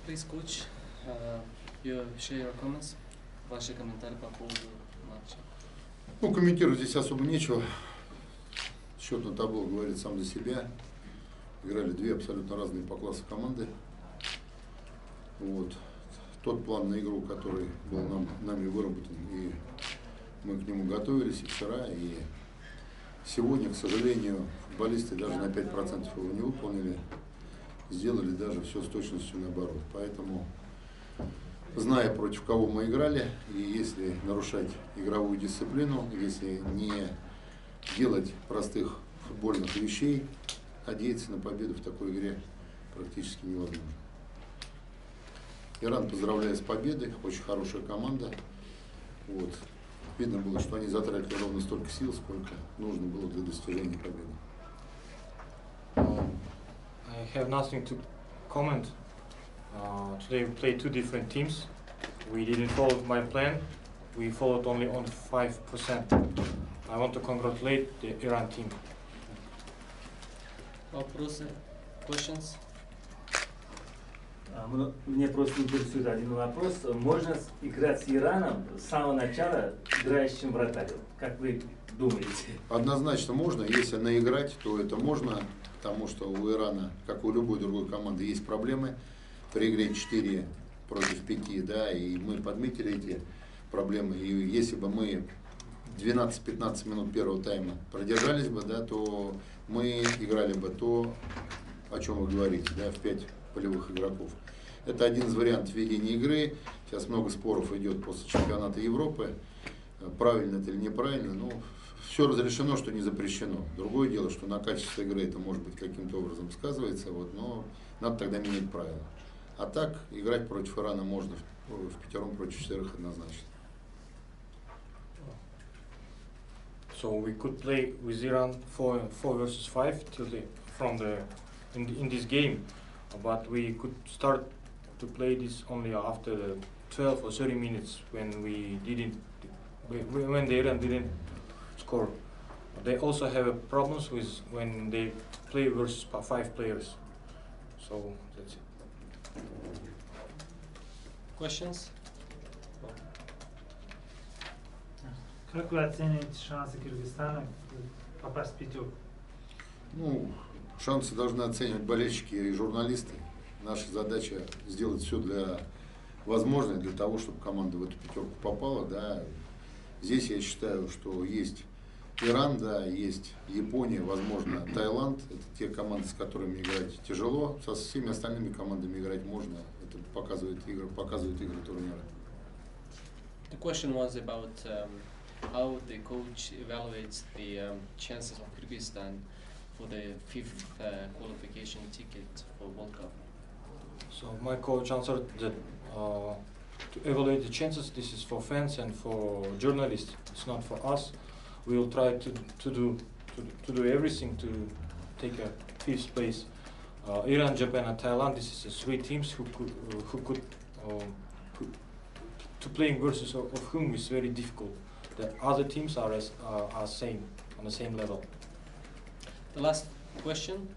Please, coach, you share your comments. Ваши комментарии по поводу матча. Ну, комментировать здесь особо нечего. Счет на табло говорит сам за себя. Играли две абсолютно разные по классу команды. Вот. Тот план на игру, который был нами выработан, и мы к нему готовились и вчера, и сегодня, к сожалению, футболисты даже на 5% его не выполнили, сделали даже все с точностью наоборот. Поэтому, зная, против кого мы играли, и если нарушать игровую дисциплину, если не делать простых футбольных вещей, надеяться на победу в такой игре практически невозможно. Иран поздравляю с победой, очень хорошая команда. Вот. Видно было, что они затратили ровно столько сил, сколько нужно было для достижения победы. I have nothing to comment. Today we played two different teams. We didn't follow my plan. We followed only on 5%. I want to congratulate the Iran team. Вопросы? Questions? Мне просто интересует один вопрос. Можно играть с Ираном с самого начала играющим вратарем? Как вы думаете? Однозначно можно. Если наиграть, то это можно, потому что у Ирана, как и у любой другой команды, есть проблемы при игре 4 против 5, да, и мы подметили эти проблемы. И если бы мы 12-15 минут первого тайма продержались бы, да, то мы играли бы то, о чем вы говорите, да, в 5 полевых игроков. Это один из вариантов ведения игры. Сейчас много споров идет после чемпионата Европы. Правильно это или неправильно, но все разрешено, что не запрещено. Другое дело, что на качестве игры это может быть каким-то образом сказывается, вот, но надо тогда менять правила. А так, играть против Ирана можно в пятером против 4 однозначно. So we could play with Iran 4 versus 5 in this game, but we could start to play this only after the 12 or 30 minutes when when the Iran didn't score. They also have problems with when they play versus 5 players. So that's it. Questions? Как вы оцениваете шансы Кыргызстана попасть в пятерку? Ну, шансы должны оценивать болельщики и журналисты. Наша задача сделать все возможное для того, чтобы команда в эту пятерку попала. Да. Здесь я считаю, что есть Иран, да, есть Япония, возможно, Таиланд. Это те команды, с которыми играть тяжело. Со всеми остальными командами играть можно. Это показывает игры турнира. The question was about how the coach evaluates the chances of Kyrgyzstan for the 5th qualification ticket for World Cup. So my coach answered that to evaluate the chances, this is for fans and for journalists. It's not for us. We will try to do everything to take a 5th place. Iran, Japan, and Thailand. This is the 3 teams who could to playing versus of whom is very difficult. The other teams are same on the same level. The last question.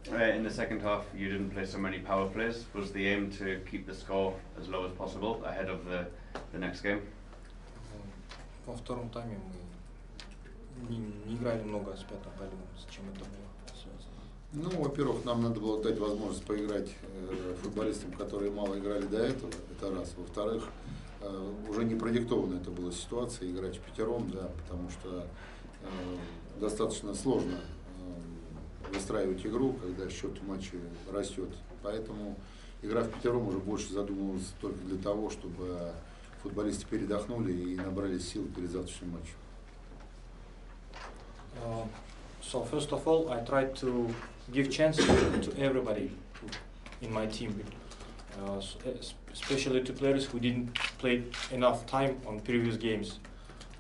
In the second half, you didn't play so many power plays. Was the aim to keep the score as low as possible ahead of the next game? Во втором тайме мы не играли много с пятым полем, с чем это было связано. Ну, во-первых, нам надо было дать возможность поиграть футболистам, которые мало играли до этого, это раз. Во-вторых, уже не продиктована это была ситуация, играть в пятером, да, потому что достаточно сложно выстраивать игру, когда счет в матче растет. Поэтому игра в пятером уже больше задумывалась только для того, чтобы футболисты передохнули и набрались сил перед завтрашним матчем. So first of all, I tried to give chance to everybody in my team, especially to players who didn't play enough time on previous games.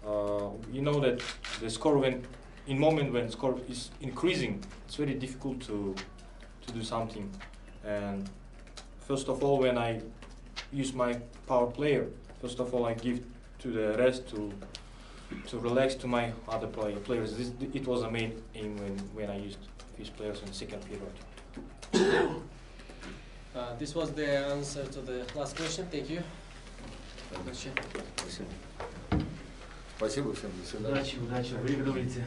You know that the score in moment when score is increasing, it's very difficult to do something. And first of all, when I use my power player, first of all I give to the rest to relax to my other players. It was the main aim when I used these players in the second period. This was the answer to the last question. Thank you. Спасибо. Спасибо всем. До свидания. Удачи, выигрывайте.